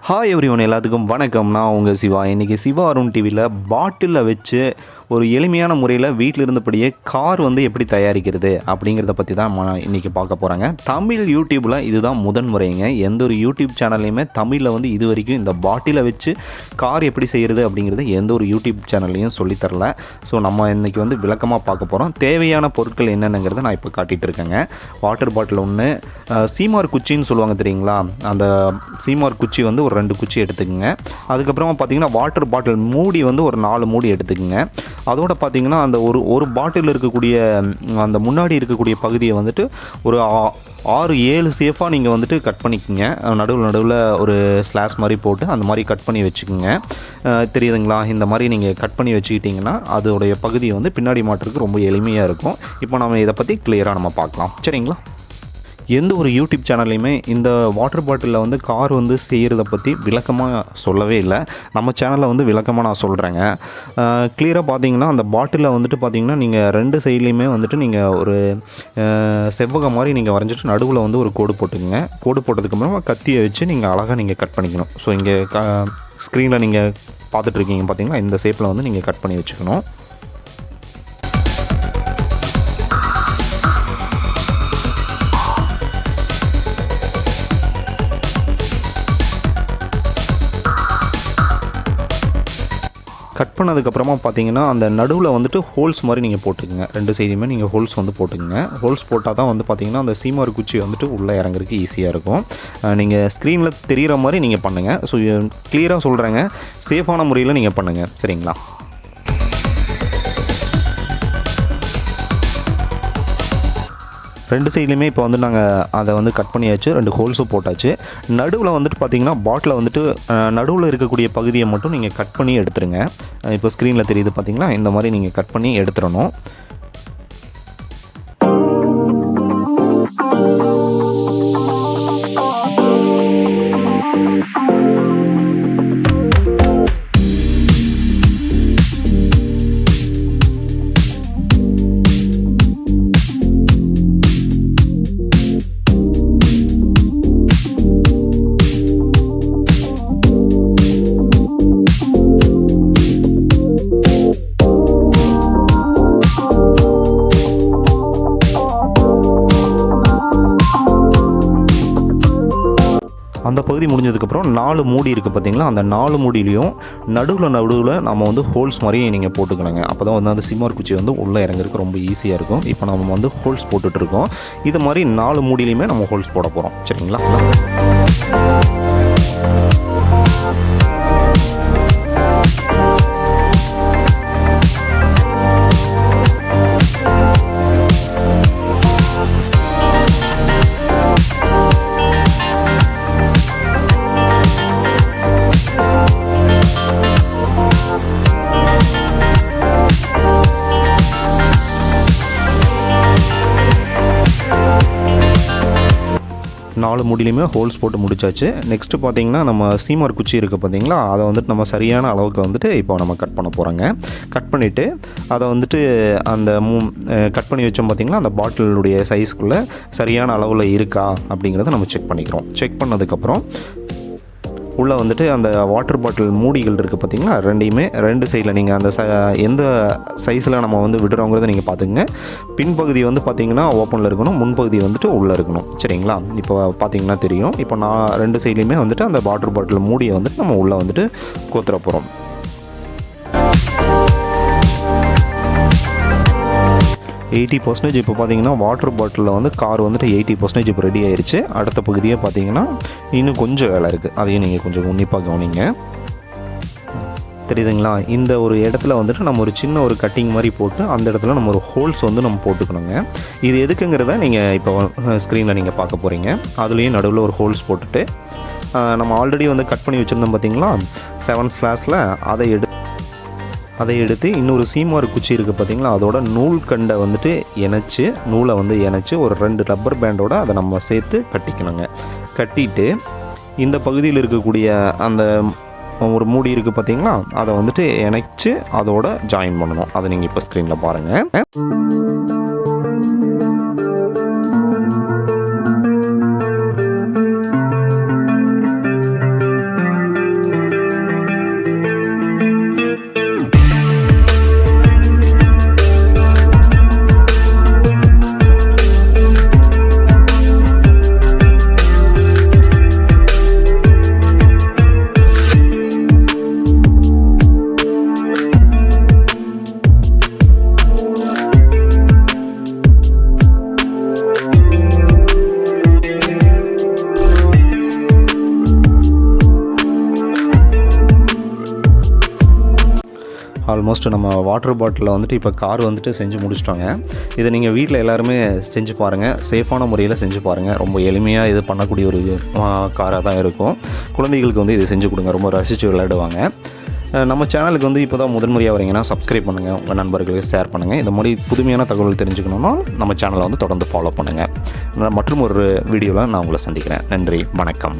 Hi everyone, எல்லாத்துக்கும் வணக்கம். நான் உங்கள் சிவா. இன்றைக்கி சிவா அருண் டிவியில் பாட்டிலில் வச்சு ஒரு எளிமையான முறையில் வீட்டில் இருந்தபடியே கார் எப்படி தயாரிக்கிறது அப்படிங்கிறத பற்றி தான் இன்றைக்கி பார்க்க போகிறாங்க. தமிழ் யூடியூப்பில் இதுதான் முதன் முறைங்க. எந்த ஒரு யூடியூப் சேனல்லையுமே தமிழில் இது வரைக்கும் இந்த பாட்டிலை வச்சு கார் எப்படி செய்கிறது அப்படிங்கிறது எந்த ஒரு யூடியூப் சேனல்லையும் சொல்லித்தரல. ஸோ நம்ம இன்றைக்கி விளக்கமாக பார்க்க போகிறோம். தேவையான பொருட்கள் என்னென்னங்கிறத நான் இப்போ காட்டிகிட்டு இருக்கேங்க. வாட்டர் பாட்டில் ஒன்று, சீமார் குச்சின்னு சொல்லுவாங்க தெரியுங்களா, அந்த சீமார் குச்சி ஒரு 2 குச்சி எடுத்துக்கோங்க. அதுக்கப்புறமா பார்த்தீங்கன்னா வாட்டர் பாட்டில் மூடி ஒரு 4 மூடி எடுத்துக்கோங்க. அதோடு பார்த்தீங்கன்னா அந்த ஒரு பாட்டில் இருக்கக்கூடிய அந்த முன்னாடி இருக்கக்கூடிய பகுதியை ஒரு 6-7 சேஃபாக நீங்கள் கட் பண்ணிக்கோங்க. நடுவில் ஒரு ஸ்லாஷ் மாதிரி போட்டு அந்த மாதிரி கட் பண்ணி வச்சுக்கோங்க. தெரியுதுங்களா? இந்த மாதிரி நீங்கள் கட் பண்ணி வச்சுக்கிட்டிங்கன்னா அதோடைய பகுதி பின்னாடி மாட்டுறதுக்கு ரொம்ப எளிமையாக இருக்கும். இப்போ நம்ம இதை பற்றி கிளியராக நம்ம பார்க்கலாம். சரிங்களா? எந்த ஒரு யூடியூப் சேனல்லையுமே இந்த வாட்டர் பாட்டிலில் கார் செய்கிறத பற்றி விளக்கமாக சொல்லவே இல்லை. நம்ம சேனலில் விளக்கமாக நான் சொல்கிறேங்க. கிளியராக பார்த்தீங்கன்னா அந்த பாட்டிலில் பார்த்தீங்கன்னா நீங்கள் 2 சைட்லேயுமே நீங்கள் ஒரு செவ்வகம் மாதிரி நீங்கள் வரைஞ்சிட்டு நடுவில் ஒரு கோடு போட்டுக்கோங்க. கோடு போட்டதுக்கப்புறமா கத்தியை வச்சு நீங்கள் அழகாக நீங்கள் கட் பண்ணிக்கணும். ஸோ இங்கே ஸ்க்ரீனில் நீங்கள் பார்த்துட்ருக்கீங்க பார்த்தீங்கன்னா இந்த ஷேப்பில் நீங்கள் கட் பண்ணி வச்சுக்கணும். கட் பண்ணதுக்கப்புறமா பார்த்தீங்கன்னா அந்த நடுவில் ஹோல்ஸ் மாதிரி நீங்கள் போட்டுக்கோங்க. 2 சைடுமே நீங்கள் ஹோல்ஸ் போட்டுக்கோங்க. ஹோல்ஸ் போட்டால் தான் பார்த்தீங்கன்னா அந்த சீமார் குச்சி உள்ளே இறங்குறதுக்கு ஈஸியாக இருக்கும். நீங்கள் ஸ்க்ரீனில் தெரிகிற மாதிரி நீங்கள் பண்ணுங்கள். ஸோ கிளியராக சொல்கிறேங்க, சேஃபான முறையில் நீங்கள் பண்ணுங்கள். சரிங்களா? ரெண்டு சைட்லையுமே இப்போ நாங்கள் அதை கட் பண்ணியாச்சு. 2 ஹோல்ஸும் போட்டாச்சு. நடுவில் பார்த்திங்கன்னா பாட்டில் நடுவில் இருக்கக்கூடிய பகுதியை மட்டும் நீங்கள் கட் பண்ணி எடுத்துருங்க. இப்போ ஸ்க்ரீனில் தெரியுது பார்த்திங்களா, இந்த மாதிரி நீங்கள் கட் பண்ணி எடுத்துடணும். அந்த பகுதி முடிஞ்சதுக்கப்புறம் 4 மூடி இருக்குது பார்த்தீங்களா, அந்த 4 மூடியிலையும் நடுவில் நம்ம ஹோல்ஸ் மாதிரி நீங்கள் போட்டுக்கணுங்க. அப்போ தான் அந்த சிமார் குச்சி உள்ளே இறங்குறதுக்கு ரொம்ப ஈஸியாக இருக்கும். இப்போ நம்ம ஹோல்ஸ் போட்டுட்ருக்கோம். இது மாதிரி 4 மூடியிலையுமே நம்ம ஹோல்ஸ் போட போகிறோம். சரிங்களா? நாலு மூடிலையுமே ஹோல்ஸ் போட்டு முடிச்சாச்சு. நெக்ஸ்ட்டு பார்த்தீங்கன்னா நம்ம சீமார் குச்சி இருக்குது பார்த்தீங்களா, அதை நம்ம சரியான அளவுக்கு இப்போ நம்ம கட் பண்ண போகிறோங்க. கட் பண்ணிவிட்டு அதை அந்த கட் பண்ணி வச்சோம் பார்த்தீங்களா, அந்த பாட்டிலுடைய சைஸ்க்குள்ளே சரியான அளவில் இருக்கா அப்படிங்கிறத நம்ம செக் பண்ணிக்கிறோம். செக் பண்ணதுக்கப்புறம் உள்ளே அந்த வாட்டர் பாட்டில் மூடிகள் இருக்குது பார்த்தீங்களா, ரெண்டையுமே 2 சைடில் நீங்கள் அந்த எந்த சைஸில் நம்ம விடுறோங்கிறத நீங்கள் பார்த்துங்க. பின்பகுதி பார்த்தீங்கன்னா ஓப்பனில் இருக்கணும், முன்பகுதி உள்ளே இருக்கணும். சரிங்களா? இப்போ பார்த்தீங்கன்னா தெரியும். இப்போ நான் 2 சைட்லேயுமே அந்த வாட்டர் பாட்டில் மூடியை நம்ம உள்ளே கோத்துற போகிறோம். எயிட்டி 80% இப்போ பார்த்தீங்கன்னா வாட்டர் பாட்டிலில் கார் 80% இப்போ ரெடி ஆயிடுச்சு. அடுத்த பகுதியே பார்த்தீங்கன்னா இன்னும் கொஞ்சம் வேலை இருக்குது. அதையும் நீங்கள் கொஞ்சம் உன்னிப்பாக கவனிங்க. தெரியுதுங்களா? இந்த ஒரு இடத்துல நம்ம ஒரு சின்ன ஒரு கட்டிங் மாதிரி போட்டு அந்த இடத்துல நம்ம ஒரு ஹோல்ஸ் நம்ம போட்டுக்கணுங்க. இது எதுக்குங்கிறத நீங்கள் இப்போ ஸ்க்ரீனில் நீங்கள் பார்க்க போகிறீங்க. அதுலேயும் நடுவில் ஒரு ஹோல்ஸ் போட்டுட்டு நம்ம ஆல்ரெடி கட் பண்ணி வச்சுருந்தோம் பார்த்தீங்களா 7 ஸ்லாஷில், அதை எடுத்து இன்னொரு சீமார் குச்சி இருக்குது பார்த்தீங்களா, அதோட நூல் கண்டை இணைச்சி நூலை இணைச்சி ஒரு 2 ரப்பர் பேண்டோடு அதை நம்ம சேர்த்து கட்டிக்கணுங்க. கட்டிட்டு இந்த பகுதியில் இருக்கக்கூடிய அந்த ஒரு மூடி இருக்குது பார்த்தீங்களா, அதை இணைச்சி அதோட ஜாயின் பண்ணணும். அதை நீங்கள் இப்போ ஸ்க்ரீனில் பாருங்கள். ஆல்மோஸ்ட் நம்ம வாட்டர் பாட்டிலில் வந்துட்டு இப்போ கார் வந்துட்டு செஞ்சு முடிச்சிட்டோங்க. இதை நீங்கள் வீட்டில் எல்லாருமே செஞ்சு பாருங்கள், சேஃபான முறையில் செஞ்சு பாருங்கள். ரொம்ப எளிமையாக இது பண்ணக்கூடிய ஒரு காராக தான் இருக்கும். குழந்தைகளுக்கு வந்து இது செஞ்சு கொடுங்க, ரொம்ப ரசித்து விளையாடுவாங்க. நம்ம சேனலுக்கு வந்து இப்போ தான் முதன்முறையாக வரீங்கன்னா சப்ஸ்கிரைப் பண்ணுங்கள், உங்கள் நண்பர்களுக்கு ஷேர் பண்ணுங்கள். இந்த மாதிரி புதுமையான தகவல் தெரிஞ்சுக்கணுன்னா நம்ம சேனலை வந்து தொடர்ந்து ஃபாலோ பண்ணுங்கள். மற்றும் ஒரு வீடியோவில் நான் உங்களை சந்திக்கிறேன். நன்றி, வணக்கம்.